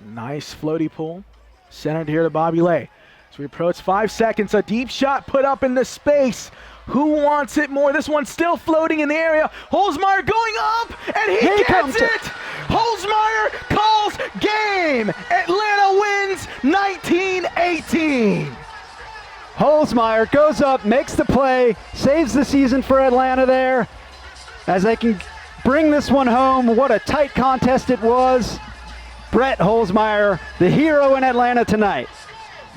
Nice floaty pull. Centered here to Bobby Lay. As we approach 5 seconds, a deep shot put up into space. Who wants it more? This one's still floating in the area. Holzmeyer going up, and he gets it! Holzmeyer calls game! Atlanta wins 19-18. Holzmeyer goes up, makes the play, saves the season for Atlanta there as they can bring this one home. What a tight contest it was. Brett Holzmeyer, the hero in Atlanta tonight.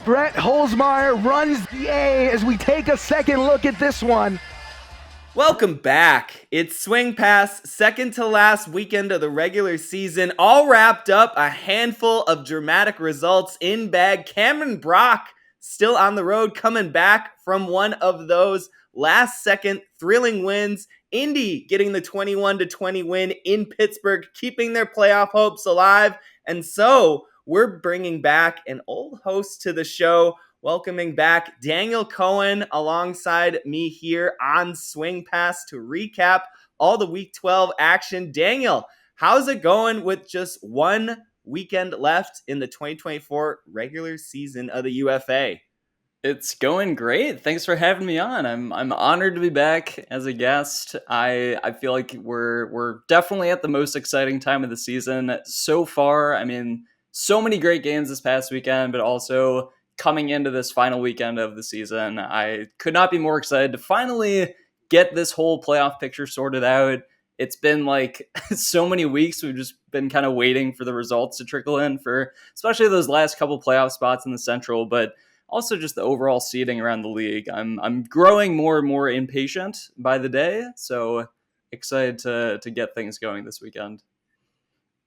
Brett Holzmeyer runs the A as we take a second look at this one. Welcome back. It's Swing Pass, second to last weekend of the regular season, all wrapped up, a handful of dramatic results in bag. Cameron Brock still on the road, coming back from one of those last second thrilling wins. Indy getting the 21-20 win in Pittsburgh, keeping their playoff hopes alive. And so we're bringing back an old host to the show, welcoming back Daniel Cohen alongside me here on Swing Pass to recap all the Week 12 action. Daniel, how's it going with just one weekend left in the 2024 regular season of the UFA? It's going great. Thanks for having me on. I'm honored to be back as a guest. I feel like we're definitely at the most exciting time of the season so far. I mean, so many great games this past weekend, but also coming into this final weekend of the season, I could not be more excited to finally get this whole playoff picture sorted out. It's been like so many weeks. We've just been kind of waiting for the results to trickle in for especially those last couple playoff spots in the Central, but also just the overall seeding around the league. I'm growing more and more impatient by the day, so excited to get things going this weekend.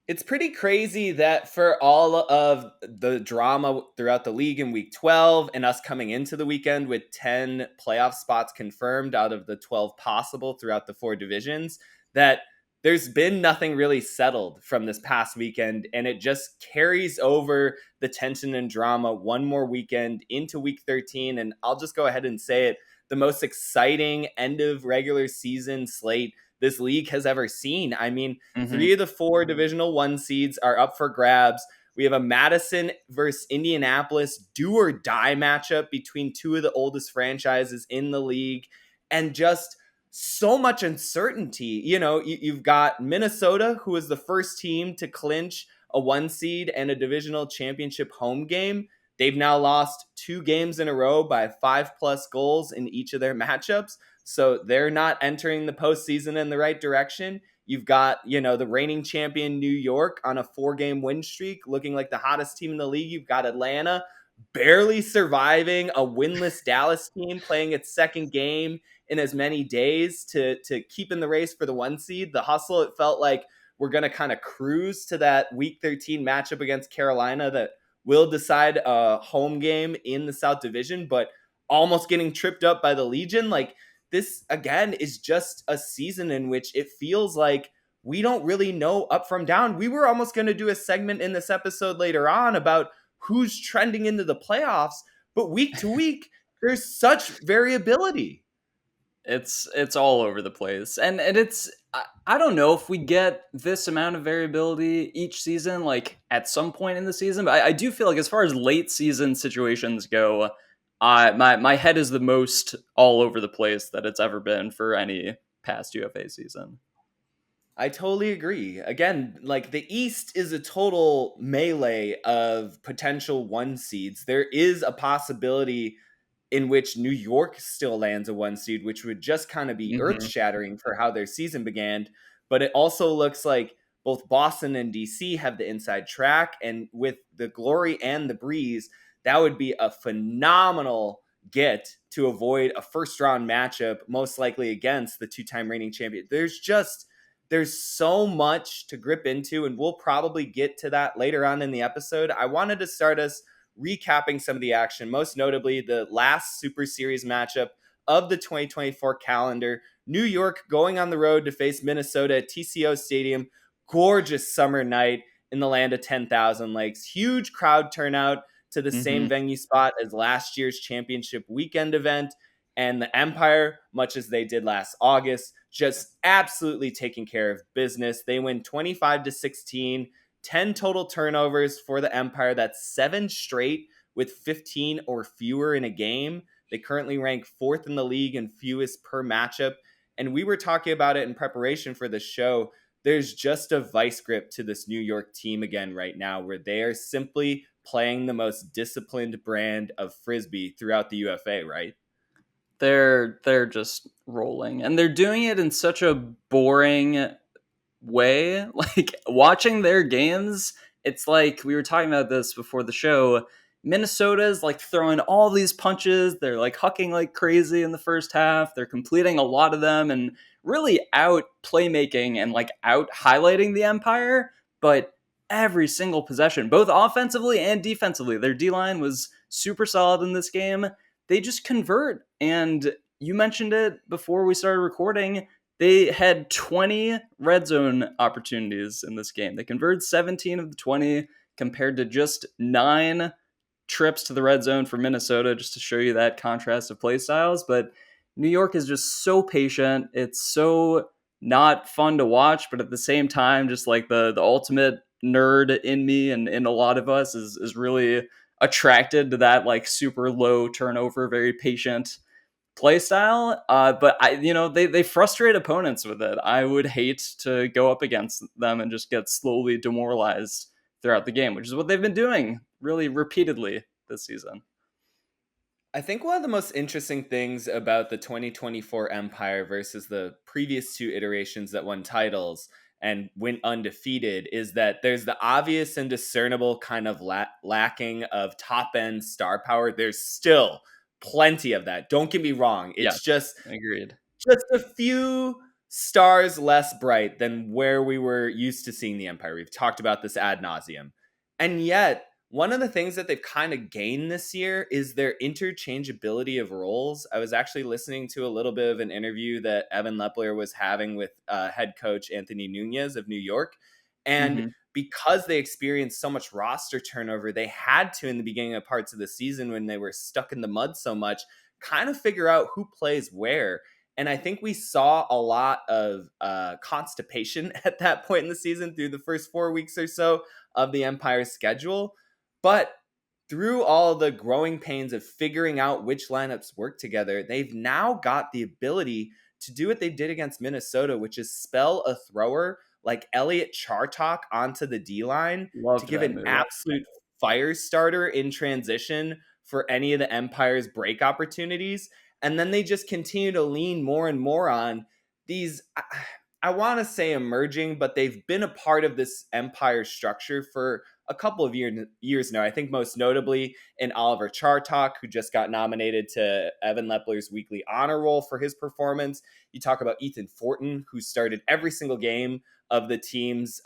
It's pretty crazy that for all of the drama throughout the league in Week 12 and us coming into the weekend with 10 playoff spots confirmed out of the 12 possible throughout the 4 divisions, that there's been nothing really settled from this past weekend, and it just carries over the tension and drama one more weekend into Week 13. And I'll just go ahead and say it, the most exciting end of regular season slate this league has ever seen. I mean, 3 of the 4 Divisional 1 seeds are up for grabs. We have a Madison versus Indianapolis do or die matchup between 2 of the oldest franchises in the league, and just so much uncertainty. You know, you've got Minnesota, who is the first team to clinch a 1 seed and a divisional championship home game. They've now lost 2 games in a row by 5+ goals in each of their matchups. So they're not entering the postseason in the right direction. You've got, the reigning champion New York on a 4-game win streak, looking like the hottest team in the league. You've got Atlanta barely surviving a winless Dallas team playing its second game in as many days to keep in the race for the 1 seed. The hustle, it felt like we're going to kind of cruise to that Week 13 matchup against Carolina that will decide a home game in the South Division, but almost getting tripped up by the Legion. Like, this, again, is just a season in which it feels like we don't really know up from down. We were almost going to do a segment in this episode later on about who's trending into the playoffs, but week to week, there's such variability. It's all over the place. And it's, I don't know if we get this amount of variability each season, like at some point in the season, but I do feel like as far as late season situations go, my head is the most all over the place that it's ever been for any past UFA season. I totally agree. Again, like, the East is a total melee of potential 1 seeds. There is a possibility in which New York still lands a 1 seed, which would just kind of be earth-shattering for how their season began. But it also looks like both Boston and DC have the inside track, and with the Glory and the Breeze, that would be a phenomenal get to avoid a first-round matchup, most likely against the 2-time reigning champion. There's so much to grip into, and we'll probably get to that later on in the episode. I wanted to start us recapping some of the action, most notably the last Super Series matchup of the 2024 calendar. New York going on the road to face Minnesota at TCO Stadium. Gorgeous summer night in the land of 10,000 lakes. Huge crowd turnout to the same venue spot as last year's championship weekend event. And the Empire, much as they did last August, just absolutely taking care of business. They win 25-16 10 total turnovers for the Empire. That's 7 straight with 15 or fewer in a game. They currently rank 4th in the league in fewest per matchup. And we were talking about it in preparation for the show. There's just a vice grip to this New York team again right now, where they are simply playing the most disciplined brand of Frisbee throughout the UFA, right? They're just rolling, and they're doing it in such a boring way. Like, watching their games, it's like, we were talking about this before the show, Minnesota's like throwing all these punches, they're like hucking like crazy in the first half, they're completing a lot of them and really out playmaking and like out highlighting the Empire. But every single possession, both offensively and defensively, their D-line was super solid in this game. They just convert. And you mentioned it before we started recording, they had 20 red zone opportunities in this game. They converted 17 of the 20 compared to just 9 trips to the red zone for Minnesota, just to show you that contrast of play styles. But New York is just so patient. It's so not fun to watch, but at the same time, just like the ultimate nerd in me and in a lot of us is really attracted to that like super low turnover, very patient play style. But they frustrate opponents with it. I would hate to go up against them and just get slowly demoralized throughout the game, which is what they've been doing really repeatedly this season. I think one of the most interesting things about the 2024 Empire versus the previous 2 iterations that won titles and went undefeated is that there's the obvious and discernible kind of lacking of top-end star power. There's still plenty of that. Don't get me wrong. It's just agreed. Just a few stars less bright than where we were used to seeing the Empire. We've talked about this ad nauseum. And yet, one of the things that they've kind of gained this year is their interchangeability of roles. I was actually listening to a little bit of an interview that Evan Lepler was having with head coach Anthony Nunez of New York. And because they experienced so much roster turnover, they had to, in the beginning of parts of the season when they were stuck in the mud so much, kind of figure out who plays where. And I think we saw a lot of constipation at that point in the season through the first 4 weeks or so of the Empire's schedule. But through all the growing pains of figuring out which lineups work together, they've now got the ability to do what they did against Minnesota, which is spell a thrower like Elliot Chartok onto the D-line to give an absolute fire starter in transition for any of the Empire's break opportunities. And then they just continue to lean more and more on these, I want to say emerging, but they've been a part of this Empire structure for a couple of years now. I think most notably in Oliver Chartok, who just got nominated to Evan Lepler's weekly honor roll for his performance. You talk about Ethan Fortin, who started every single game of the team's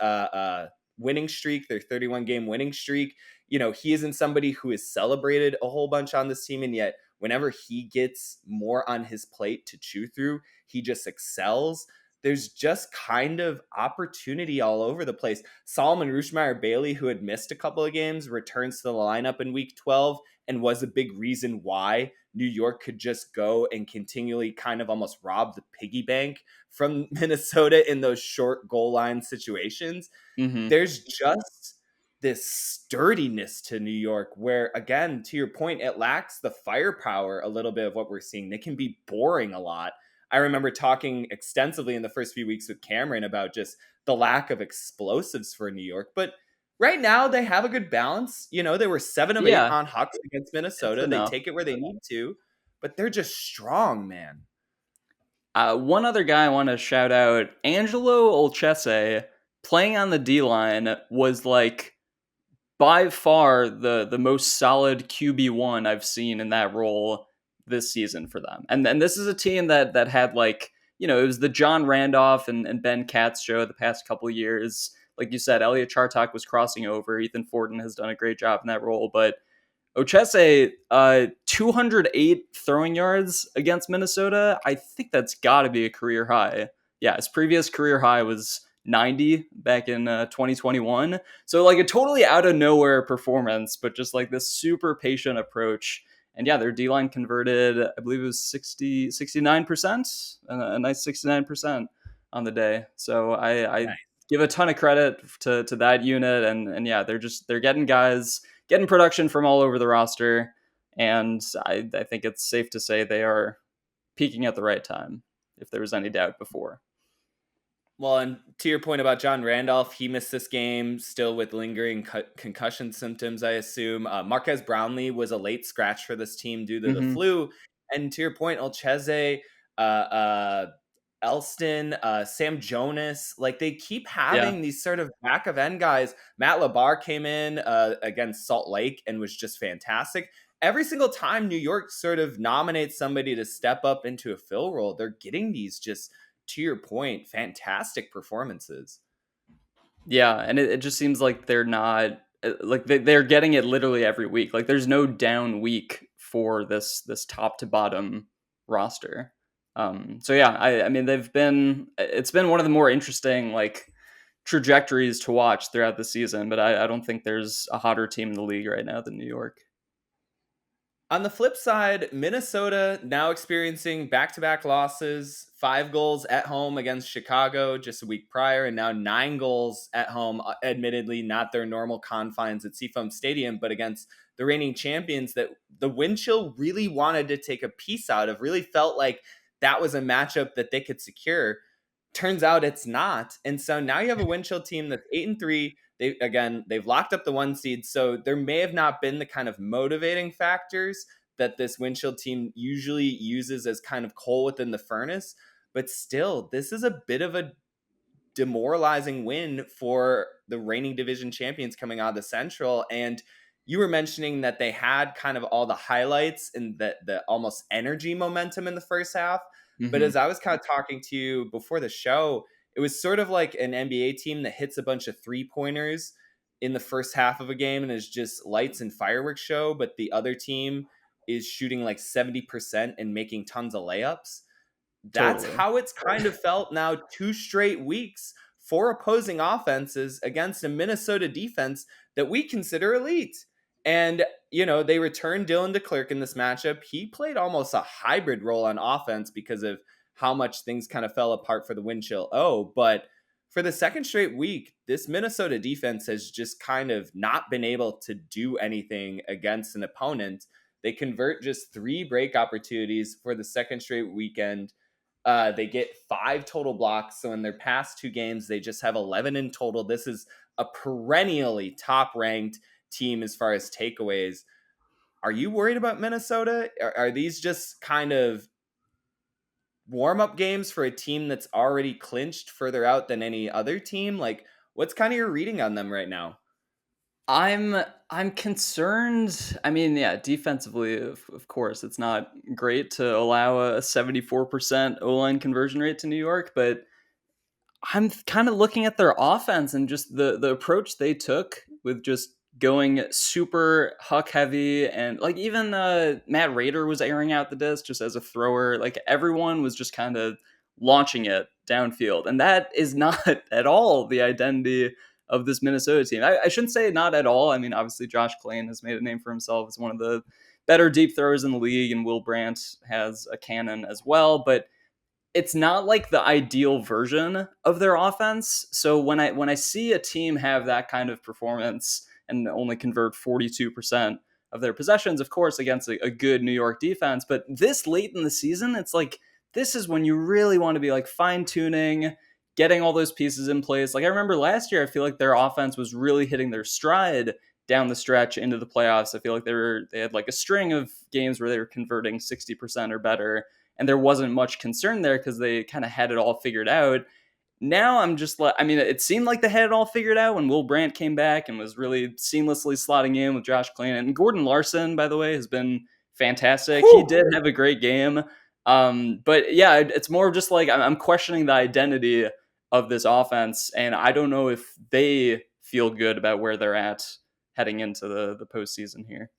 winning streak, their 31-game winning streak. He isn't somebody who is celebrated a whole bunch on this team, and yet whenever he gets more on his plate to chew through, he just excels. There's just kind of opportunity all over the place. Solomon Rushmeyer-Bailey, who had missed a couple of games, returns to the lineup in week 12 and was a big reason why New York could just go and continually kind of almost rob the piggy bank from Minnesota in those short goal line situations. There's just this sturdiness to New York where, again, to your point, it lacks the firepower a little bit of what we're seeing. They can be boring a lot. I remember talking extensively in the first few weeks with Cameron about just the lack of explosives for New York. But right now they have a good balance. They were 7 of 8 on Hucks against Minnesota. They take it where they need to, but they're just strong, man. One other guy I want to shout out, Angelo Olchese, playing on the D-line, was like by far the most solid QB1 I've seen in that role this season for them. And this is a team that had like, it was the John Randolph and Ben Katz show the past couple of years. Like you said, Elliot Chartok was crossing over. Ethan Fortin has done a great job in that role. But Ochese, 208 throwing yards against Minnesota. I think that's got to be a career high. Yeah, his previous career high was 90 back in 2021. So like a totally out of nowhere performance, but just like this super patient approach. And yeah, their D-line converted, I believe it was 69%, a nice 69% on the day. So I give a ton of credit to that unit, and yeah, they're getting production from all over the roster, and I think it's safe to say they are peaking at the right time, if there was any doubt before. Well, and to your point about John Randolph, he missed this game still with lingering concussion symptoms, I assume. Marquez Brownlee was a late scratch for this team due to the flu. And to your point, Olcheze, Elston, Sam Jonas, like they keep having these sort of back of end guys. Matt Labar came in against Salt Lake and was just fantastic. Every single time New York sort of nominates somebody to step up into a fill role, they're getting these just, to your point, fantastic performances. Yeah, and it just seems like they're not like they're getting it literally every week. Like there's no down week for this top to bottom roster. So yeah, I mean it's been one of the more interesting like trajectories to watch throughout the season, but I don't think there's a hotter team in the league right now than New York. On the flip side, Minnesota now experiencing back-to-back losses, 5 goals at home against Chicago just a week prior, and now 9 goals at home, admittedly not their normal confines at Seafoam Stadium, but against the reigning champions that the wind chill really wanted to take a piece out of, really felt like that was a matchup that they could secure. Turns out it's not. And so now you have a wind chill team that's 8-3. They've locked up the 1 seed, so there may have not been the kind of motivating factors that this Windshield team usually uses as kind of coal within the furnace. But still, this is a bit of a demoralizing win for the reigning division champions coming out of the Central. And you were mentioning that they had kind of all the highlights and the almost energy momentum in the first half. But as I was kind of talking to you before the show, it was sort of like an NBA team that hits a bunch of 3-pointers in the first half of a game and is just lights and fireworks show, but the other team is shooting like 70% and making tons of layups. That's Totally. how it's kind of felt now 2 straight weeks for opposing offenses against a Minnesota defense that we consider elite. And, they returned Dylan DeClerc in this matchup. He played almost a hybrid role on offense because of how much things kind of fell apart for the wind chill. But for the second straight week, this Minnesota defense has just kind of not been able to do anything against an opponent. They convert just 3 break opportunities for the second straight weekend. They get 5 total blocks. So in their past 2 games, they just have 11 in total. This is a perennially top-ranked team as far as takeaways. Are you worried about Minnesota? Are these just kind of warm-up games for a team that's already clinched further out than any other team? Like, what's kind of your reading on them right now? I'm concerned. I mean, yeah, defensively, of course, it's not great to allow a 74% O-line conversion rate to New York, but I'm kind of looking at their offense and just the approach they took with just going super huck heavy, and like even Matt Rader was airing out the disc just as a thrower. Like everyone was just kind of launching it downfield, and that is not at all the identity of this Minnesota team. I shouldn't say not at all. I mean, obviously Josh Klain has made a name for himself as one of the better deep throwers in the league, and Will Brandt has a cannon as well, but it's not like the ideal version of their offense. So when I see a team have that kind of performance and only convert 42% of their possessions, of course, against a good New York defense, but this late in the season, it's like, this is when you really want to be like fine tuning, getting all those pieces in place. Like I remember last year, I feel like their offense was really hitting their stride down the stretch into the playoffs. I feel like they had like a string of games where they were converting 60% or better, and there wasn't much concern there because they kind of had it all figured out. Now I'm just like, I mean, it seemed like they had it all figured out when Will Brandt came back and was really seamlessly slotting in with Josh Klain. And Gordon Larson, by the way, has been fantastic. He did have a great game. But yeah, it's more of just like, I'm questioning the identity of this offense, and I don't know if they feel good about where they're at heading into the postseason here.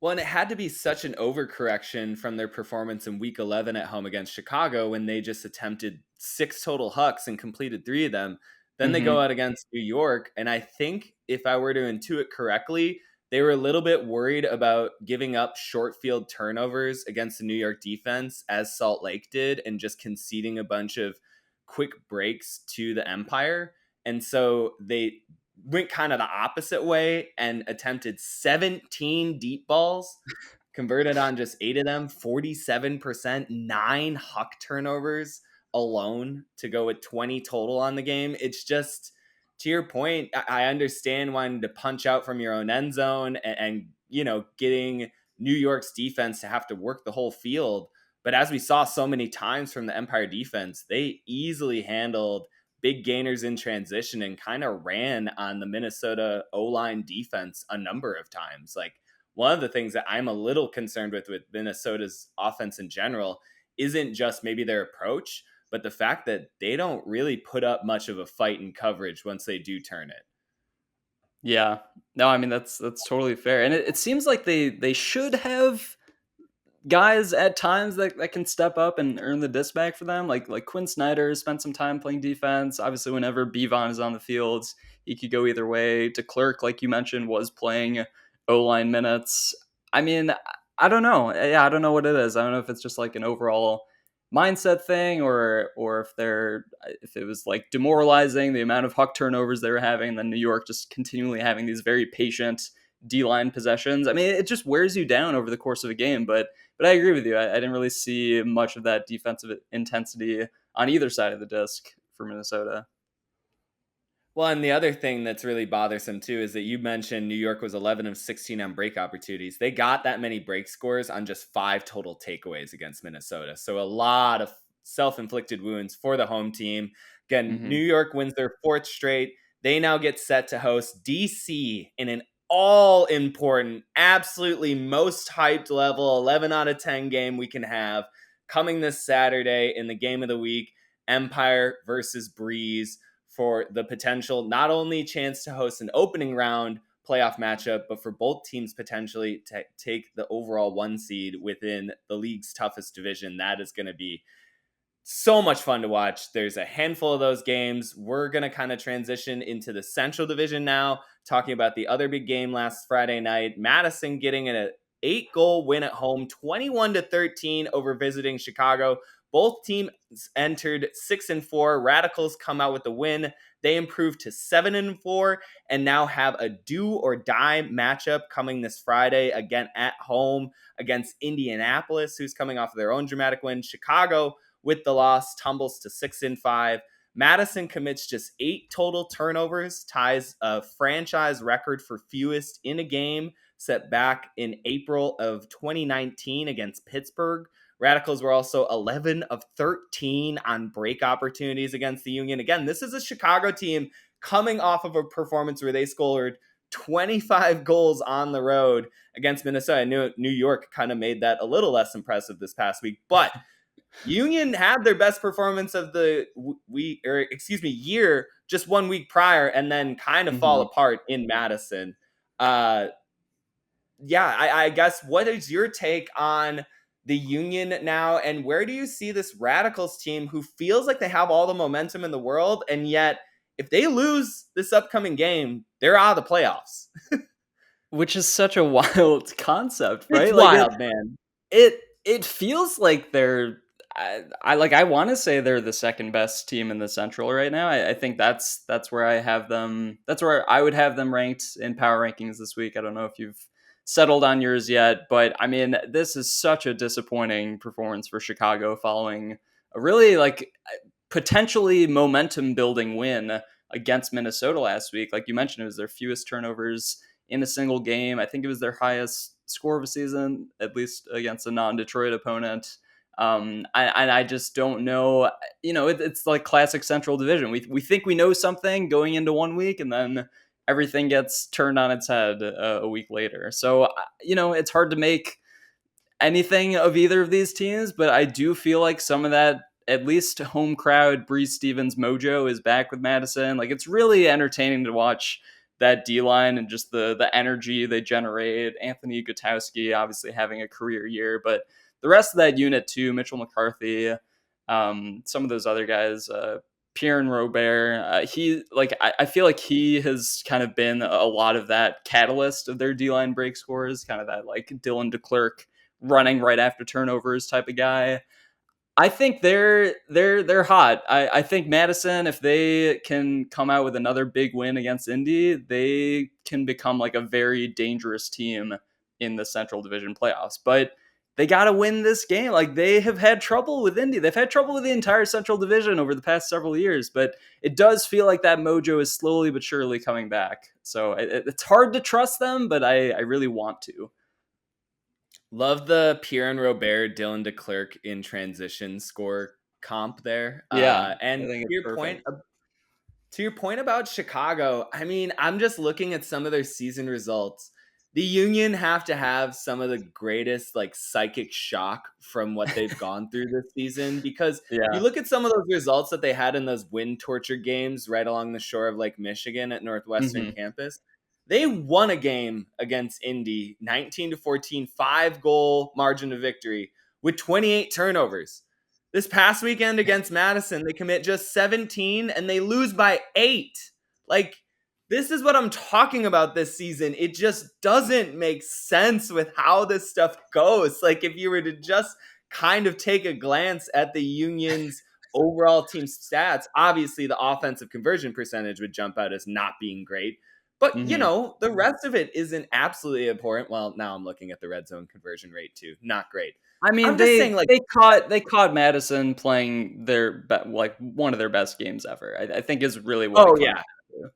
Well, and it had to be such an overcorrection from their performance in week 11 at home against Chicago when they just attempted 6 total hucks and completed 3 of them. Then they go out against New York. And I think if I were to intuit correctly, they were a little bit worried about giving up short field turnovers against the New York defense as Salt Lake did, and just conceding a bunch of quick breaks to the Empire. And so they went kind of the opposite way and attempted 17 deep balls, converted on just 8 of them, 47%, 9 huck turnovers alone to go with 20 total on the game. It's just, to your point, I understand wanting to punch out from your own end zone and getting New York's defense to have to work the whole field. But as we saw so many times from the Empire defense, they easily handled big gainers in transition and kind of ran on the Minnesota O-line defense a number of times. Like, one of the things that I'm a little concerned with Minnesota's offense in general isn't just maybe their approach, but the fact that they don't really put up much of a fight in coverage once they do turn it. Yeah, no, I mean, that's totally fair. And it seems like they should have guys at times that can step up and earn the disc back for them. Like Quinn Snyder spent some time playing defense. Obviously, whenever Bevon is on the field, he could go either way. DeClerc, like you mentioned, was playing O-line minutes. I mean, I don't know. Yeah, I don't know what it is. I don't know if it's just like an overall mindset thing or if it was like demoralizing the amount of huck turnovers they were having, and then New York just continually having these very patient D-line possessions. I mean, it just wears you down over the course of a game, but I agree with you. I didn't really see much of that defensive intensity on either side of the disc for Minnesota. Well, and the other thing that's really bothersome too is that you mentioned New York was 11 of 16 on break opportunities. They got that many break scores on just 5 total takeaways against Minnesota. So a lot of self-inflicted wounds for the home team. Again, New York wins their 4th straight. They now get set to host DC in an all-important, absolutely most hyped level, 11 out of 10 game we can have coming this Saturday in the game of the week, Empire versus Breeze, for the potential not only chance to host an opening round playoff matchup, but for both teams potentially to take the overall 1 seed within the league's toughest division. That is going to be so much fun to watch. There's a handful of those games. We're going to kind of transition into the Central Division now, talking about the other big game last Friday night. Madison getting an 8-goal win at home, 21-13 over visiting Chicago. Both teams entered 6-4. Radicals come out with the win. They improved to 7-4 and now have a do or die matchup coming this Friday, again at home against Indianapolis, who's coming off of their own dramatic win. Chicago, with the loss, tumbles to 6-5. Madison commits just 8 total turnovers, ties a franchise record for fewest in a game set back in April of 2019 against Pittsburgh. Radicals were also 11 of 13 on break opportunities against the Union. Again, this is a Chicago team coming off of a performance where they scored 25 goals on the road against Minnesota. I knew New York kind of made that a little less impressive this past week, but Union had their best performance of the year just 1 week prior, and then kind of fall apart in Madison. I guess, what is your take on the Union now, and where do you see this Radicals team who feels like they have all the momentum in the world, and yet if they lose this upcoming game, they're out of the playoffs? Which is such a wild concept, right? It's wild, man. It feels like they're I want to say they're the second best team in the Central right now. I think that's where I have them. That's where I would have them ranked in power rankings this week. I don't know if you've settled on yours yet, but I mean, this is such a disappointing performance for Chicago following a really potentially momentum building win against Minnesota last week. Like you mentioned, it was their fewest turnovers in a single game. I think it was their highest score of a season, at least against a non-Detroit opponent. I just don't know. It's like classic Central Division. We think we know something going into 1 week, and then everything gets turned on its head a week later. So, it's hard to make anything of either of these teams, but I do feel like some of that, at least home crowd, Breeze Stevens mojo is back with Madison. Like, it's really entertaining to watch that D-line and just the energy they generate. Anthony Gutowski obviously having a career year, but the rest of that unit too, Mitchell McCarthy, some of those other guys, Pierre Robert, I feel like he has kind of been a lot of that catalyst of their D-line break scores, kind of that like Dylan DeClerc running right after turnovers type of guy. I think they're hot. I think Madison, if they can come out with another big win against Indy, they can become like a very dangerous team in the Central Division playoffs. But they got to win this game. Like, they have had trouble with Indy. They've had trouble with the entire Central Division over the past several years. But it does feel like that mojo is slowly but surely coming back. So it's hard to trust them, but I really want to. Love the Pierre and Robert, Dylan DeClerc in transition score comp there. Yeah, And I think to it's your perfect. point, about Chicago, I mean, I'm just looking at some of their season results. The Union have to have some of the greatest like psychic shock from what they've gone through this season, because you Yeah. look at some of those results that they had in those wind torture games right along the shore of Lake Michigan at Northwestern Mm-hmm. campus. They won a game against Indy 19-14, 5-goal margin of victory with 28 turnovers. This past weekend against Madison, they commit just 17 and they lose by 8. Like, this is what I'm talking about this season. It just doesn't make sense with how this stuff goes. Like, if you were to just kind of take a glance at the Union's overall team stats, obviously the offensive conversion percentage would jump out as not being great. But, Mm-hmm. the rest of it isn't absolutely important. Well, now I'm looking at the red zone conversion rate too. Not great. I mean, I'm just saying, like, they caught Madison playing like one of their best games ever. I think is really what it oh comes yeah, down to.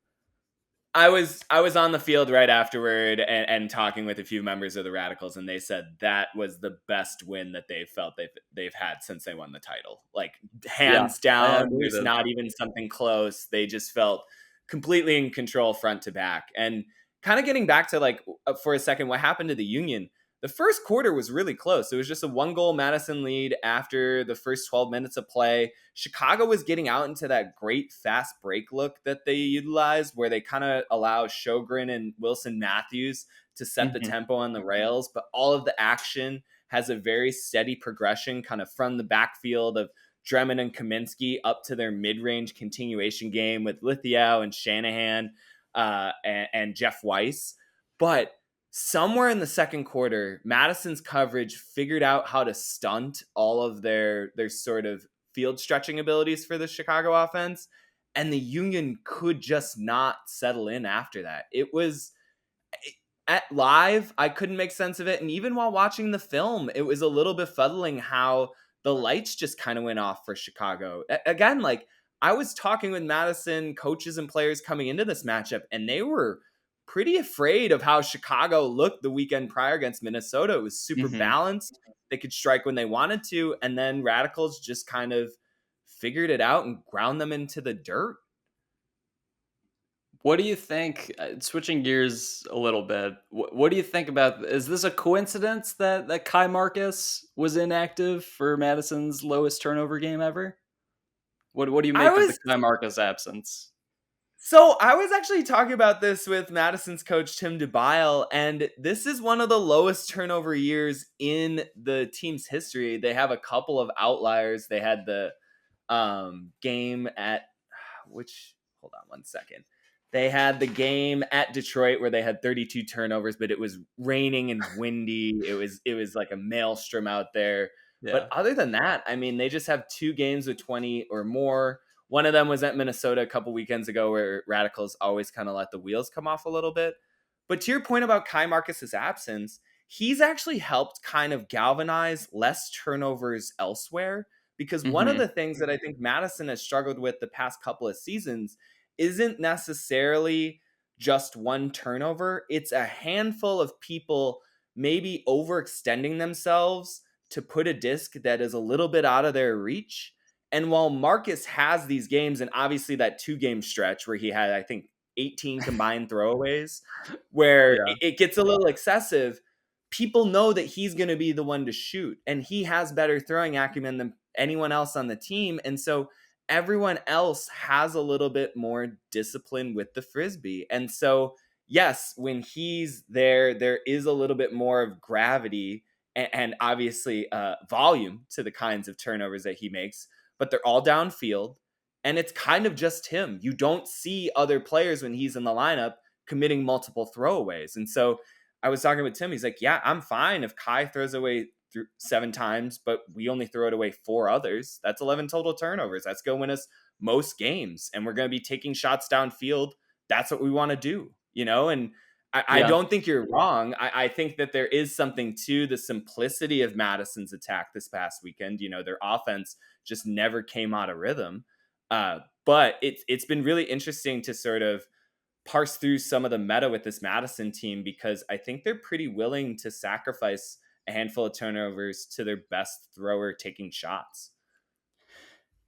I was on the field right afterward and talking with a few members of the Radicals, and they said that was the best win that they felt they've had since they won the title. Like, Yeah, hands I down, believe there's it. not even something close. They just felt completely in control front to back. And kind of getting back to, like, for a second, what happened to the Union. The first quarter was really close. It was just a 1-goal Madison lead after the first 12 minutes of play. Chicago was getting out into that great fast break look that they utilized, where they kind of allow Sjogren and Wilson Matthews to set the Mm-hmm. tempo on the rails. But all of the action has a very steady progression kind of from the backfield of Drummond and Kaminsky up to their mid-range continuation game with Lithgow and Shanahan and Jeff Weiss. But somewhere in the second quarter, Madison's coverage figured out how to stunt all of their sort of field stretching abilities for the Chicago offense, and the Union could just not settle in after that. It was at live, I couldn't make sense of it, and even while watching the film, it was a little befuddling how the lights just kind of went off for Chicago. Again, like, I was talking with Madison coaches and players coming into this matchup, and they were pretty afraid of how Chicago looked the weekend prior against Minnesota. It was super Mm-hmm. balanced. They could strike when they wanted to, and then Radicals just kind of figured it out and ground them into the dirt. What do you think? Switching gears a little bit, what do you think about? Is this a coincidence that Kai Marcus was inactive for Madison's lowest turnover game ever? What do you I make of the was Kai Marcus absence? So I was actually talking about this with Madison's coach, Tim DeBile, and this is one of the lowest turnover years in the team's history. They have a couple of outliers. They had the game at hold on one second. They had the game at Detroit where they had 32 turnovers, but it was raining and windy. It was like a maelstrom out there. Yeah. But other than that, I mean, they just have 2 games with 20 or more. One of them was at Minnesota a couple weekends ago, where Radicals always kind of let the wheels come off a little bit. But to your point about Kai Marcus's absence, he's actually helped kind of galvanize less turnovers elsewhere. Because one of Mm-hmm. the things that I think Madison has struggled with the past couple of seasons isn't necessarily just one turnover. It's a handful of people maybe overextending themselves to put a disc that is a little bit out of their reach. And while Marcus has these games, and obviously that 2-game stretch where he had, I think, 18 combined throwaways, where Yeah. it gets a little excessive, people know that he's going to be the one to shoot. And he has better throwing acumen than anyone else on the team. And so everyone else has a little bit more discipline with the Frisbee. And so, yes, when he's there, there is a little bit more of gravity and obviously volume to the kinds of turnovers that he makes, but they're all downfield. And it's kind of just him. You don't see other players when he's in the lineup committing multiple throwaways. And so I was talking with Tim. He's like, yeah, I'm fine if Kai throws away 7 times, but we only throw it away 4 others. That's 11 total turnovers. That's going to win us most games. And we're going to be taking shots downfield. That's what we want to do, And I Yeah. don't think you're wrong. I think that there is something to the simplicity of Madison's attack this past weekend. Their offense just never came out of rhythm. But it's been really interesting to sort of parse through some of the meta with this Madison team, because I think they're pretty willing to sacrifice a handful of turnovers to their best thrower taking shots.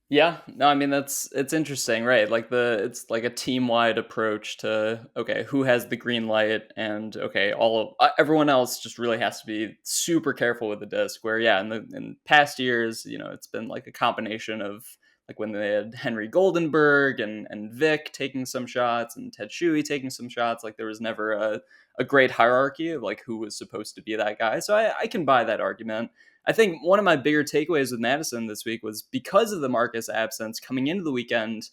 Yeah, no, I mean it's interesting, right? It's like a team-wide approach to, okay, who has the green light, and okay, everyone else just really has to be super careful with the disc. Where in past years, it's been like a combination of like when they had Henry Goldenberg and Vic taking some shots and Ted Shuey taking some shots. Like there was never a great hierarchy of like who was supposed to be that guy. So I can buy that argument. I think one of my bigger takeaways with Madison this week was because of the Marcus absence coming into the weekend,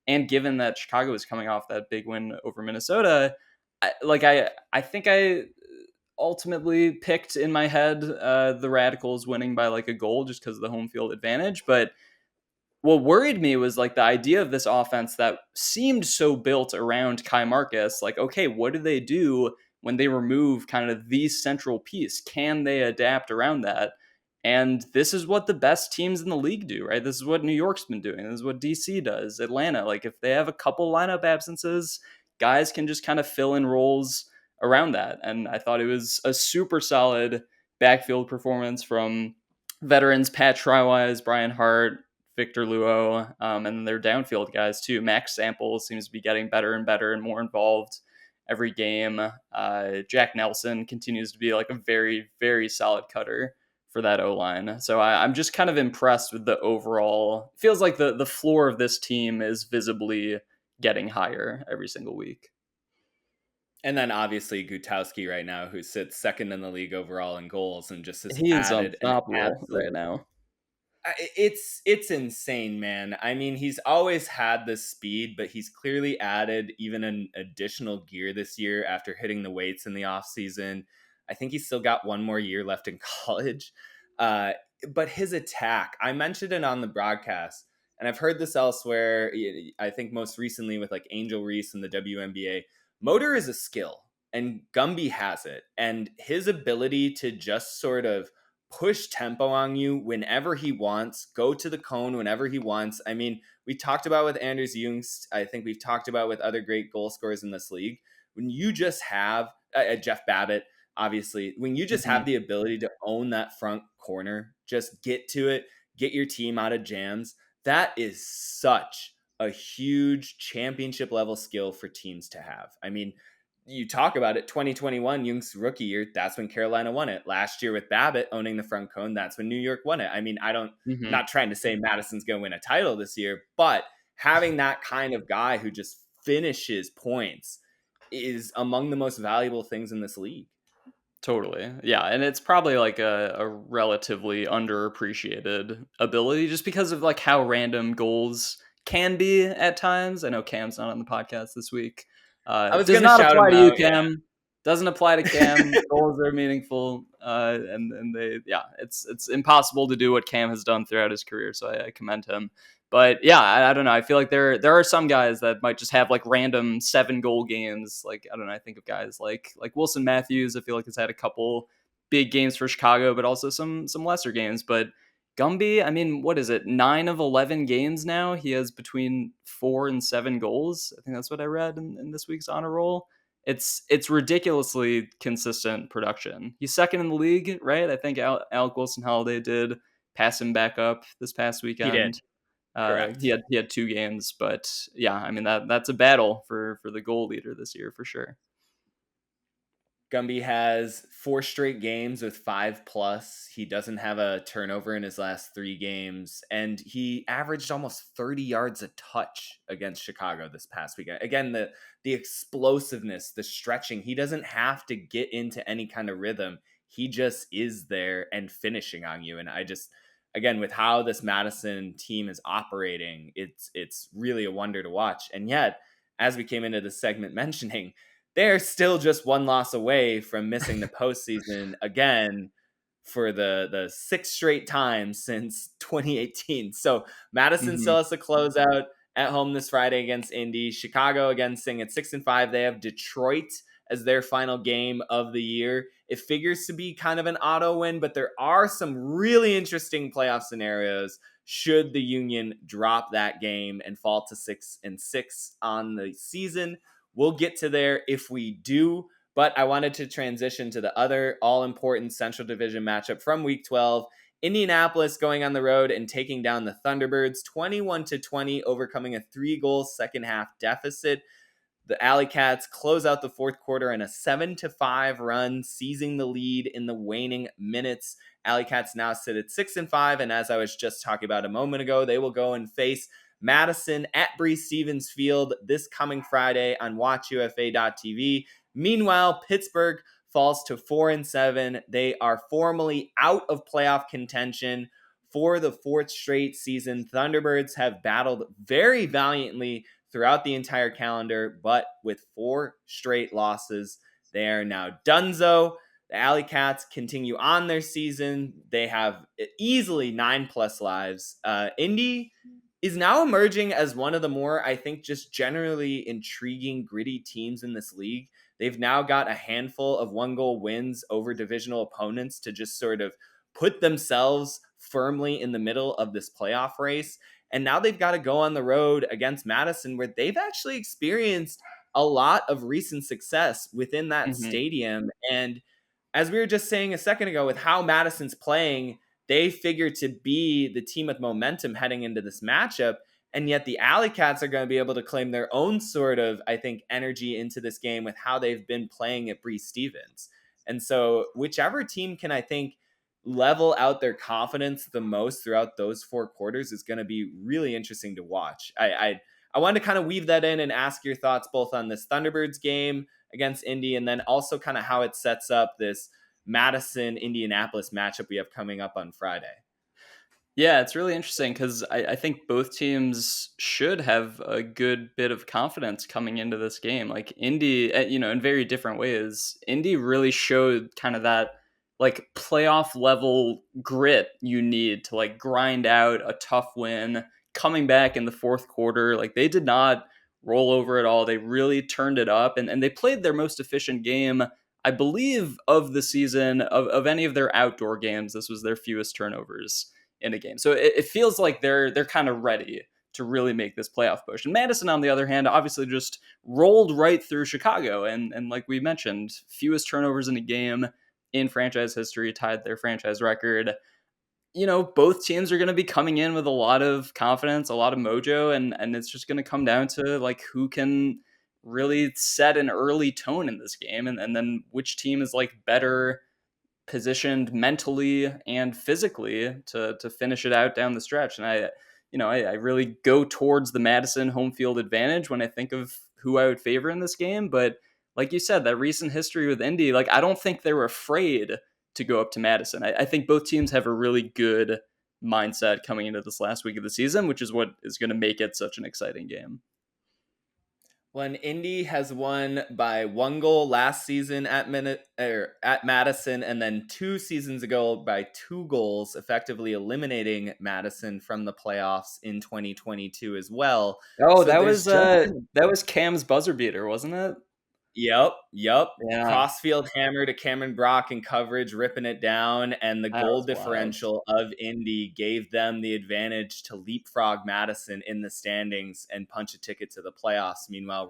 and given that Chicago was coming off that big win over Minnesota, I think I ultimately picked in my head the Radicals winning by like a goal just because of the home field advantage. But what worried me was like the idea of this offense that seemed so built around Kai Marcus. Like, okay, what do they do when they remove kind of the central piece? Can they adapt around that? And this is what the best teams in the league do, right? This is what New York's been doing. This is what DC does, Atlanta. Like if they have a couple lineup absences, guys can just kind of fill in roles around that. And I thought it was a super solid backfield performance from veterans Pat Schreiwise, Brian Hart, Victor Luo, and then their downfield guys too. Max Sample seems to be getting better and better and more involved every game. Jack Nelson continues to be like a very, very solid cutter for that O-line. So I'm just kind of impressed with the overall. Feels like the floor of this team is visibly getting higher every single week. And then obviously Gutowski right now, who sits second in the league overall in goals and just has He's added unstoppable right now. It's insane, man. I mean, he's always had the speed, but he's clearly added even an additional gear this year after hitting the weights in the offseason. I think he's still got 1 more year left in college. But his attack, I mentioned it on the broadcast, and I've heard this elsewhere. I think most recently with like Angel Reese in the WNBA. Motor is a skill, and Gumby has it. And his ability to just sort of push tempo on you whenever he wants, go to the cone whenever he wants. I mean, we talked about with Anders Jungst. I think we've talked about with other great goal scorers in this league. When you just have Jeff Babbitt, obviously, when you just have the ability to own that front corner, just get to it, get your team out of jams, that is such a huge championship level skill for teams to have. I mean, you talk about it, 2021, Jung's rookie year, that's when Carolina won it. Last year with Babbitt owning the front cone, that's when New York won it. I mean, not trying to say Madison's going to win a title this year, but having that kind of guy who just finishes points is among the most valuable things in this league. Totally. Yeah. And it's probably like a relatively underappreciated ability just because of like how random goals can be at times. I know Cam's not on the podcast this week. I was does gonna not shout apply him to you, out, Cam. yeah. Doesn't apply to Cam. Goals are meaningful. And they, it's impossible to do what Cam has done throughout his career. So I commend him. But yeah, I don't know. I feel like there are some guys that might just have like random 7-goal games. Like, I don't know. I think of guys like Wilson Matthews. I feel like has had a couple big games for Chicago, but also some lesser games. But Gumby, I mean, what is it? 9 of 11 games now. He has between 4 and 7 goals. I think that's what I read in this week's honor roll. It's ridiculously consistent production. He's second in the league, right? I think Alec Wilson-Holiday did pass him back up this past weekend. He did. Correct. He had 2 games, but yeah, I mean that's a battle for the goal leader this year for sure. Gumby has 4 straight games with 5+. He doesn't have a turnover in his last 3 games, and he averaged almost 30 yards a touch against Chicago this past weekend. Again, the explosiveness, the stretching. He doesn't have to get into any kind of rhythm. He just is there and finishing on you. And I just, again, with how this Madison team is operating, it's really a wonder to watch. And yet, as we came into the segment mentioning, they're still just 1 loss away from missing the postseason again. for the sixth straight time since 2018. So Madison still has to close out at home this Friday against Indy. Chicago again sitting at 6-5. They have Detroit as their final game of the year. It figures to be kind of an auto win, but there are some really interesting playoff scenarios should the Union drop that game and fall to 6-6 on the season. We'll get to there if we do, but I wanted to transition to the other all-important Central Division matchup from Week 12. Indianapolis going on the road and taking down the Thunderbirds 21-20, overcoming a 3-goal second half deficit. The Alley Cats close out the fourth quarter in a 7-5 run, seizing the lead in the waning minutes. Alley Cats now sit at 6-5, and as I was just talking about a moment ago, they will go and face Madison at Breese Stevens Field this coming Friday on WatchUFA.tv. Meanwhile, Pittsburgh falls to 4-7. They are formally out of playoff contention for the fourth straight season. Thunderbirds have battled very valiantly throughout the entire calendar, but with 4 straight losses, they are now donezo. The Alley Cats continue on their season. They have easily 9+ lives. Indy is now emerging as one of the more, I think, just generally intriguing, gritty teams in this league. They've now got a handful of 1-goal wins over divisional opponents to just sort of put themselves firmly in the middle of this playoff race. And now they've got to go on the road against Madison, where they've actually experienced a lot of recent success within that stadium. And as we were just saying a second ago, with how Madison's playing, they figure to be the team with momentum heading into this matchup. And yet the Alley Cats are going to be able to claim their own sort of, I think, energy into this game with how they've been playing at Breese Stevens. And so whichever team can, I think, level out their confidence the most throughout those 4 quarters is going to be really interesting to watch. I wanted to kind of weave that in and ask your thoughts both on this Thunderbirds game against Indy, and then also kind of how it sets up this Madison-Indianapolis matchup we have coming up on Friday. Yeah, it's really interesting because I think both teams should have a good bit of confidence coming into this game. Like Indy, in very different ways, Indy really showed kind of that like playoff level grit you need to like grind out a tough win coming back in the fourth quarter. Like they did not roll over at all. They really turned it up and they played their most efficient game, I believe, of the season of any of their outdoor games. This was their fewest turnovers in a game. So it feels like they're kind of ready to really make this playoff push. And Madison, on the other hand, obviously just rolled right through Chicago. And like we mentioned, fewest turnovers in a game in franchise history, tied their franchise record. Both teams are going to be coming in with a lot of confidence, a lot of mojo, and it's just going to come down to like who can really set an early tone in this game, and then which team is like better positioned mentally and physically to finish it out down the stretch. And I really go towards the Madison home field advantage when I think of who I would favor in this game. But like you said, that recent history with Indy, like I don't think they were afraid to go up to Madison. I think both teams have a really good mindset coming into this last week of the season, which is what is going to make it such an exciting game. When Indy has won by 1 goal last season at Madison, and then 2 seasons ago by 2 goals, effectively eliminating Madison from the playoffs in 2022 as well. Oh, so that was Cam's buzzer beater, wasn't it? Yep. Yeah. Crossfield hammer to Cameron Brock in coverage, ripping it down, and the goal differential of Indy gave them the advantage to leapfrog Madison in the standings and punch a ticket to the playoffs. Meanwhile,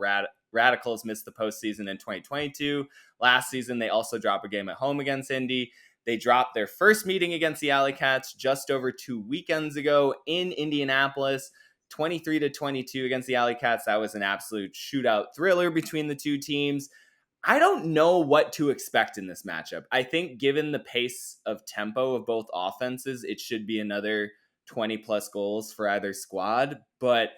Radicals missed the postseason in 2022. Last season, they also dropped a game at home against Indy. They dropped their first meeting against the Alley Cats just over 2 weekends ago in Indianapolis. 23-22 against the Alley Cats. That was an absolute shootout thriller between the two teams. I don't know what to expect in this matchup. I think given the pace of tempo of both offenses, it should be another 20+ goals for either squad. But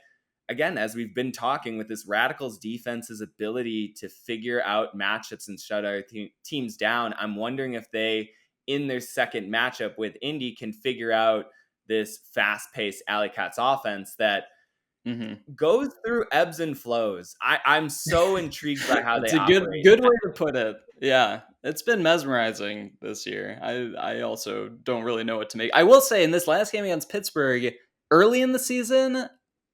again, as we've been talking with this Radicals defense's ability to figure out matchups and shut our teams down, I'm wondering if they, in their second matchup with Indy, can figure out this fast-paced Alley Cats offense that goes through ebbs and flows. I'm so intrigued by how they operate. It's a good way to put it. Yeah. It's been mesmerizing this year. I also don't really know what to make. I will say in this last game against Pittsburgh, early in the season,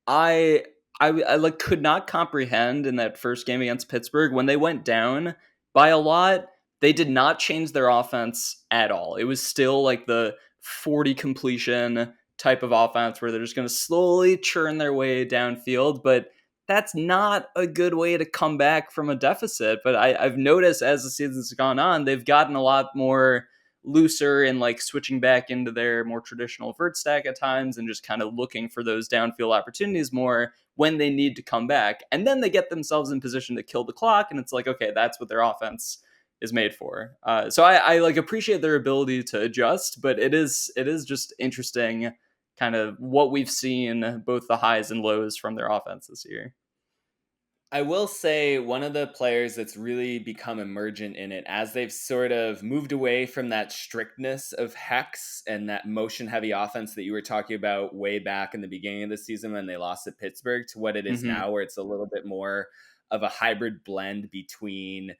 I I like could not comprehend in that first game against Pittsburgh when they went down by a lot. They did not change their offense at all. It was still like the 40 completion type of offense where they're just going to slowly churn their way downfield, but that's not a good way to come back from a deficit. But I've noticed as the season's gone on, they've gotten a lot more looser and like switching back into their more traditional vert stack at times and just kind of looking for those downfield opportunities more when they need to come back. And then they get themselves in position to kill the clock. And it's like, okay, that's what their offense is made for. So I like appreciate their ability to adjust, but it is just interesting kind of what we've seen, both the highs and lows from their offense this year. I will say one of the players that's really become emergent in it as they've sort of moved away from that strictness of Hex and that motion heavy offense that you were talking about way back in the beginning of the season when they lost to Pittsburgh to what it is now, where it's a little bit more of a hybrid blend between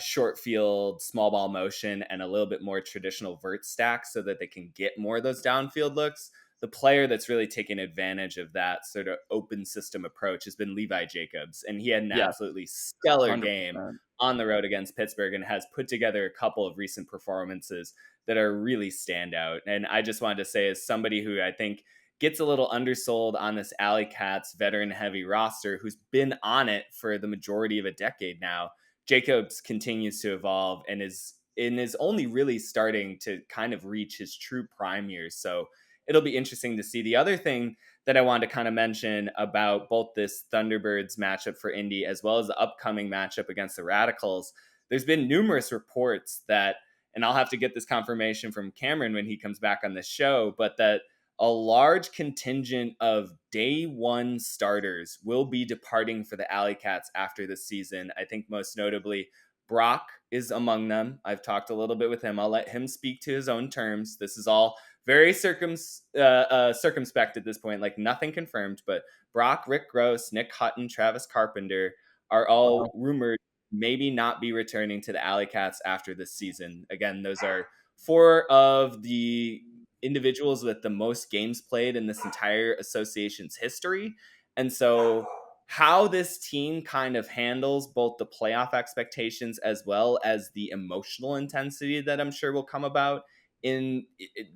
short field, small ball motion, and a little bit more traditional vert stack so that they can get more of those downfield looks. The player that's really taken advantage of that sort of open system approach has been Levi Jacobs. And he had an absolutely stellar 100%. game on the road against Pittsburgh and has put together a couple of recent performances that are really standout. And I just wanted to say, as somebody who I think gets a little undersold on this Alley Cats veteran heavy roster, who's been on it for the majority of a decade now, Jacobs continues to evolve and is only really starting to kind of reach his true prime years. So it'll be interesting to see. The other thing that I wanted to kind of mention about both this Thunderbirds matchup for Indy as well as the upcoming matchup against the Radicals, there's been numerous reports that, and I'll have to get this confirmation from Cameron when he comes back on the show, but that a large contingent of day one starters will be departing for the Alley Cats after this season. I think most notably Brock is among them. I've talked a little bit with him. I'll let him speak to his own terms. This is all very circumspect at this point, like nothing confirmed, but Brock, Rick Gross, Nick Hutton, Travis Carpenter are all rumored maybe not be returning to the Alley Cats after this season. Again, those are four of the individuals with the most games played in this entire association's history. And so how this team kind of handles both the playoff expectations as well as the emotional intensity that I'm sure will come about in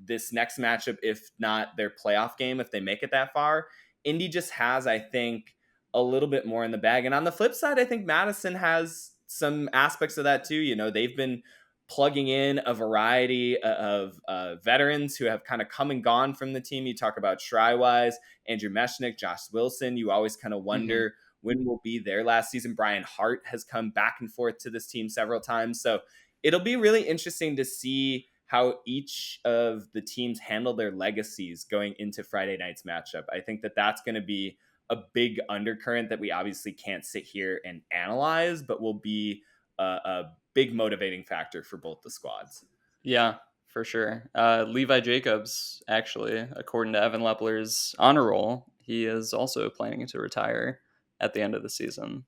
this next matchup, if not their playoff game, if they make it that far, Indy just has, I think, a little bit more in the bag. And on the flip side, I think Madison has some aspects of that too. You know, they've been plugging in a variety of veterans who have kind of come and gone from the team. You talk about Shrywise, Andrew Meshnick, Josh Wilson. You always kind of wonder when will be their last season. Brian Hart has come back and forth to this team several times. So it'll be really interesting to see how each of the teams handle their legacies going into Friday night's matchup. I think that that's going to be a big undercurrent that we obviously can't sit here and analyze, but will be a big motivating factor for both the squads. Yeah, for sure. Levi Jacobs, actually, according to Evan Lepler's honor roll, he is also planning to retire at the end of the season.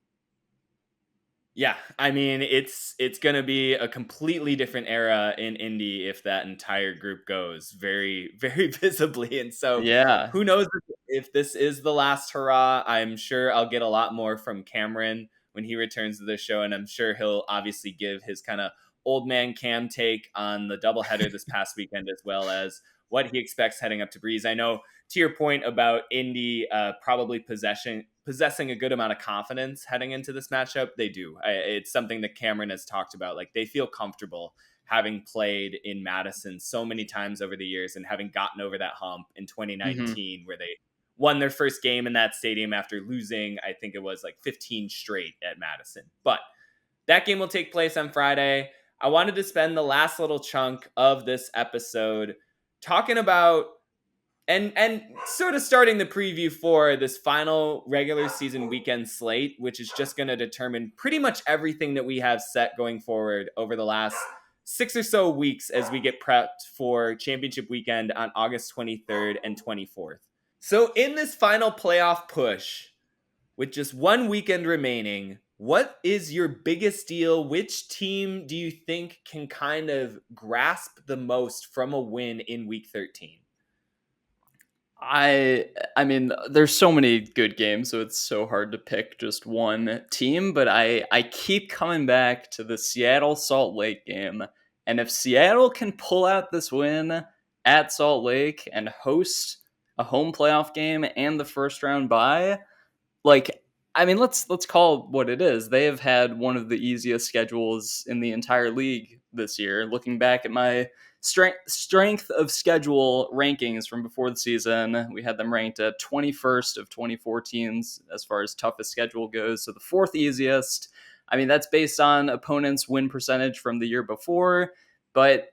Yeah, I mean, it's going to be a completely different era in Indy if that entire group goes very, very visibly. And so who knows if this is the last hurrah. I'm sure I'll get a lot more from Cameron when he returns to the show. And I'm sure he'll obviously give his kind of old man Cam take on the doubleheader this past weekend, as well as what he expects heading up to Breeze. I know, to your point about Indy probably possessing a good amount of confidence heading into this matchup, they do. It's something that Cameron has talked about. Like, they feel comfortable having played in Madison so many times over the years and having gotten over that hump in 2019 where they won their first game in that stadium after losing, I think it was like 15 straight at Madison. But that game will take place on Friday. I wanted to spend the last little chunk of this episode talking about and sort of starting the preview for this final regular season weekend slate, which is just going to determine pretty much everything that we have set going forward over the last 6 or so weeks as we get prepped for championship weekend on August 23rd and 24th. So in this final playoff push, with just one weekend remaining, what is your biggest deal? Which team do you think can kind of grasp the most from a win in week 13? I mean, there's so many good games, so it's so hard to pick just one team. But I keep coming back to the Seattle Salt Lake game, and if Seattle can pull out this win at Salt Lake and host a home playoff game and the first round bye, like, I mean, let's call it what it is. They have had one of the easiest schedules in the entire league this year. Looking back at my strength of schedule rankings from before the season, we had them ranked at 21st of 24 teams as far as toughest schedule goes. So the fourth easiest. I mean, that's based on opponents' win percentage from the year before, but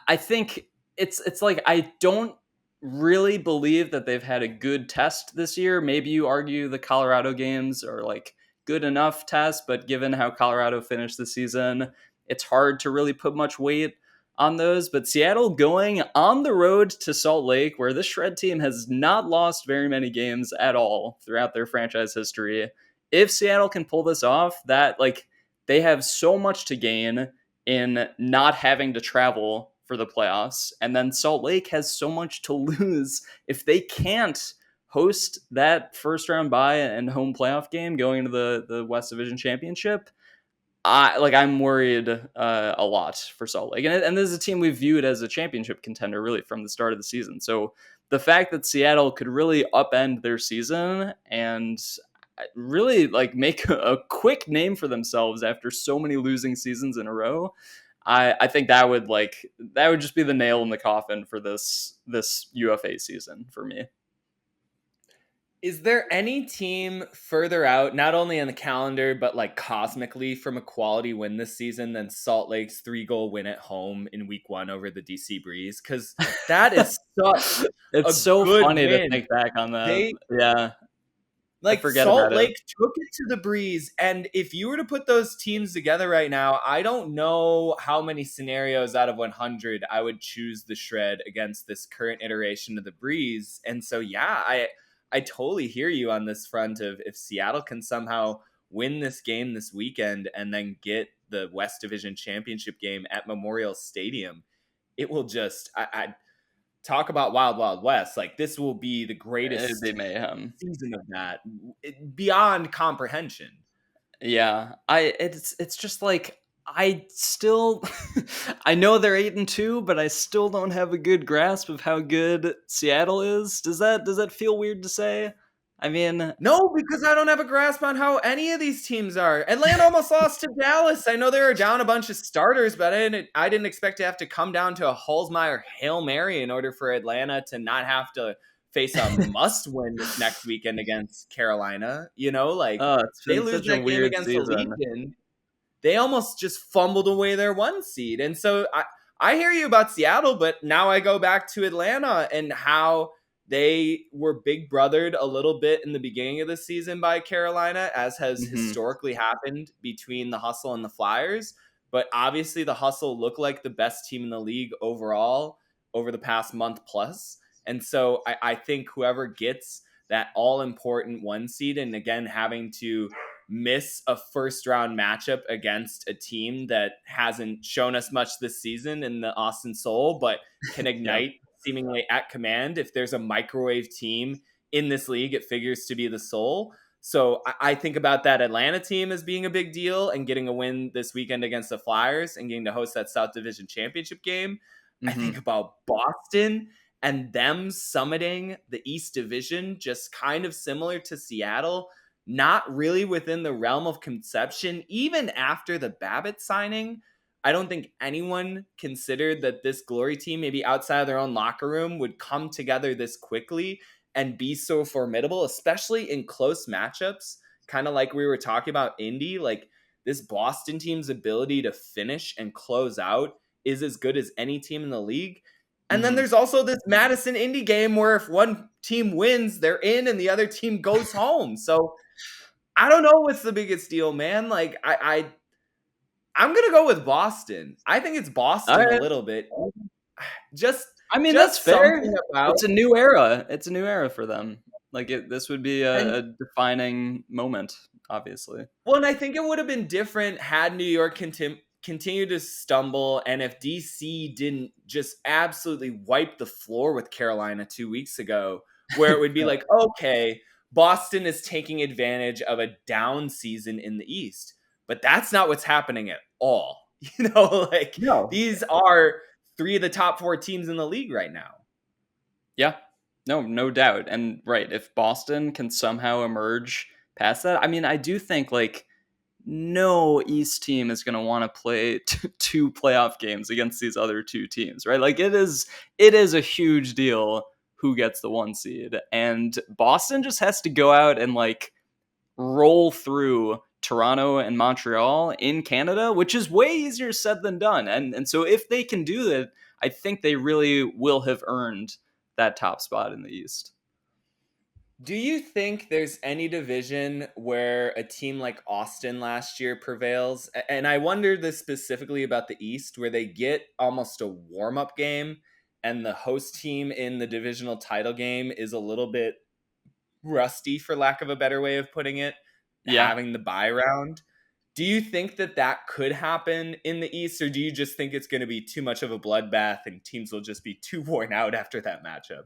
I think it's like I don't really believe that they've had a good test this year. Maybe you argue the Colorado games are like good enough test, but given how Colorado finished the season, it's hard to really put much weight on those. But Seattle going on the road to Salt Lake, where this Shred team has not lost very many games at all throughout their franchise history. If Seattle can pull this off, that like they have so much to gain in not having to travel for the playoffs. And then Salt Lake has so much to lose if they can't host that first round bye and home playoff game going into the West Division Championship. I'm worried a lot for Salt Lake. And this is a team we've viewed as a championship contender really from the start of the season. So the fact that Seattle could really upend their season and really like make a quick name for themselves after so many losing seasons in a row, I think that would just be the nail in the coffin for this UFA season for me. Is there any team further out, not only on the calendar, but like cosmically from a quality win this season than Salt Lake's 3-goal win at home in week 1 over the DC Breeze? Because that is such it's so funny win. to think back on that. Yeah. Like Salt Lake took it to the Breeze, and if you were to put those teams together right now, I don't know how many scenarios out of 100 I would choose the Shred against this current iteration of the Breeze. And so, yeah, I totally hear you on this front of if Seattle can somehow win this game this weekend and then get the West Division Championship game at Memorial Stadium, it will just I talk about Wild Wild West. Like, this will be the greatest mayhem season of that, beyond comprehension. Yeah, it's just like I still I know they're 8-2, but I still don't have a good grasp of how good Seattle is. Does that feel weird to say? I mean, no, because I don't have a grasp on how any of these teams are. Atlanta almost lost to Dallas. I know they were down a bunch of starters, but I didn't expect to have to come down to a Holzmeier Hail Mary in order for Atlanta to not have to face a must-win this next weekend against Carolina. You know, like they lose that game against the Legion. They almost just fumbled away their 1 seed. And so I hear you about Seattle, but now I go back to Atlanta and how they were big brothered a little bit in the beginning of the season by Carolina, as has historically happened between the Hustle and the Flyers. But obviously the Hustle looked like the best team in the league overall over the past month plus. And so I think whoever gets that all-important 1 seed, and again, having to miss a first-round matchup against a team that hasn't shown us much this season in the Austin Soul, but can ignite seemingly at command. If there's a microwave team in this league, it figures to be the Soul. So I think about that Atlanta team as being a big deal and getting a win this weekend against the Flyers and getting to host that South Division Championship game. I think about Boston and them summiting the East Division, just kind of similar to Seattle, not really within the realm of conception. Even after the Babbitt signing, I don't think anyone considered that this Glory team, maybe outside of their own locker room, would come together this quickly and be so formidable, especially in close matchups, kind of like we were talking about Indy. Like, this Boston team's ability to finish and close out is as good as any team in the league. And then there's also this Madison Indy game where if one team wins, they're in and the other team goes home. So I don't know what's the biggest deal, man. Like, I'm going to go with Boston. I think it's Boston a little bit. That's fair. It's a new era. It's a new era for them. Like, this would be a defining moment. obviously. Well, and I think it would have been different had New York continued to stumble, and if DC didn't just absolutely wipe the floor with Carolina 2 weeks ago, where it would be like, okay, Boston is taking advantage of a down season in the East. But that's not what's happening at all. Like No. these are 3 of the top 4 teams in the league right now. Yeah, no doubt. And right, if Boston can somehow emerge past that, I mean, I do think like no East team is going to want to play 2 playoff games against these other 2 teams, right? Like it is a huge deal who gets the 1 seed, and Boston just has to go out and like roll through Toronto and Montreal in Canada, which is way easier said than done. And so if they can do that, I think they really will have earned that top spot in the East. Do you think there's any division where a team like Austin last year prevails? And I wonder this specifically about the East, where they get almost a warm-up game and the host team in the divisional title game is a little bit rusty, for lack of a better way of putting it, having the bye round. Do you think that could happen in the East, or do you just think it's going to be too much of a bloodbath and teams will just be too worn out after that matchup?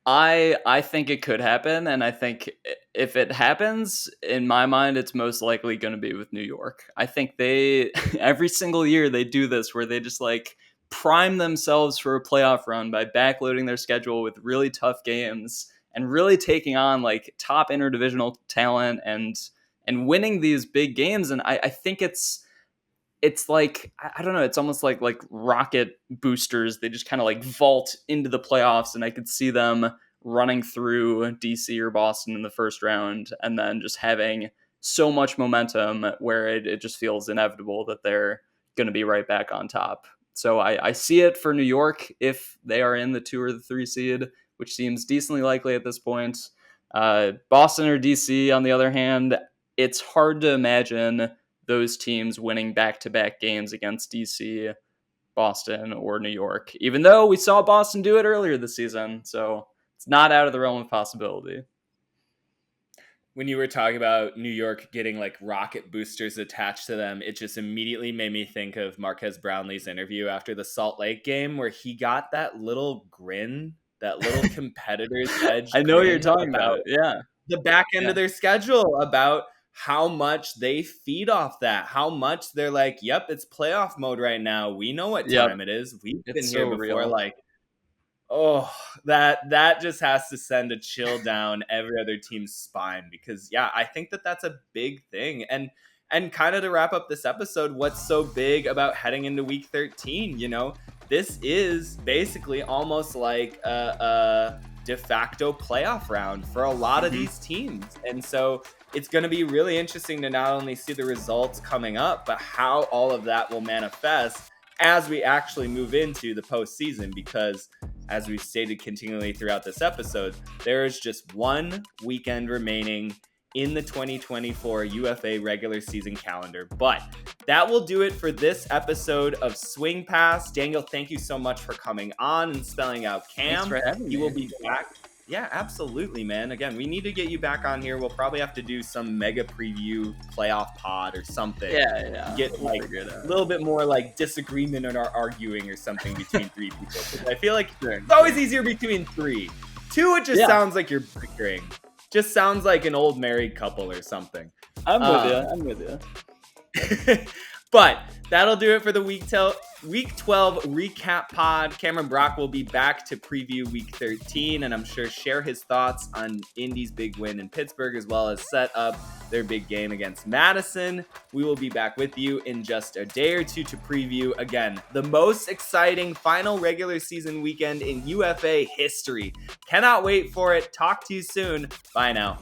I think it could happen, and I think if it happens, in my mind, it's most likely going to be with New York. I think they every single year they do this where they just like prime themselves for a playoff run by backloading their schedule with really tough games and really taking on like top interdivisional talent and winning these big games. And I think it's like, I don't know, it's almost like rocket boosters. They just kind of like vault into the playoffs, and I could see them running through DC or Boston in the first round and then just having so much momentum where it just feels inevitable that they're going to be right back on top. So I see it for New York if they are in the 2 or the 3 seed, which seems decently likely at this point. Boston or DC, on the other hand, it's hard to imagine those teams winning back-to-back games against DC, Boston, or New York, even though we saw Boston do it earlier this season. So it's not out of the realm of possibility. When you were talking about New York getting like rocket boosters attached to them, it just immediately made me think of Marquez Brownlee's interview after the Salt Lake game, where he got that little grin, that little competitor's edge. I know what you're talking about. Yeah. The back end of their schedule, about how much they feed off that, how much they're like, yep, it's playoff mode right now. We know what time it is. We've been here before. Real. Like, oh, that just has to send a chill down every other team's spine, because I think that's a big thing. And kind of to wrap up this episode, what's so big about heading into week 13? This is basically almost like a de facto playoff round for a lot of these teams. And so it's going to be really interesting to not only see the results coming up, but how all of that will manifest as we actually move into the postseason, because as we've stated continually throughout this episode, there is just 1 weekend remaining in the 2024 UFA regular season calendar. But that will do it for this episode of Swing Pass. Daniel, thank you so much for coming on and spelling out Cam. Thanks for having me. You will be back. Yeah, absolutely, man. Again, we need to get you back on here. We'll probably have to do some mega preview playoff pod or something. Yeah. Get like a little bit more like disagreement or arguing or something between 3 people. Because I feel like it's always easier between 3. 2, it just sounds like you're bickering. Just sounds like an old married couple or something. I'm with you. But that'll do it for the Week 12 recap pod. Cameron Brock will be back to preview Week 13, and I'm sure share his thoughts on Indy's big win in Pittsburgh, as well as set up their big game against Madison. We will be back with you in just a day or 2 to preview, again, the most exciting final regular season weekend in UFA history. Cannot wait for it. Talk to you soon. Bye now.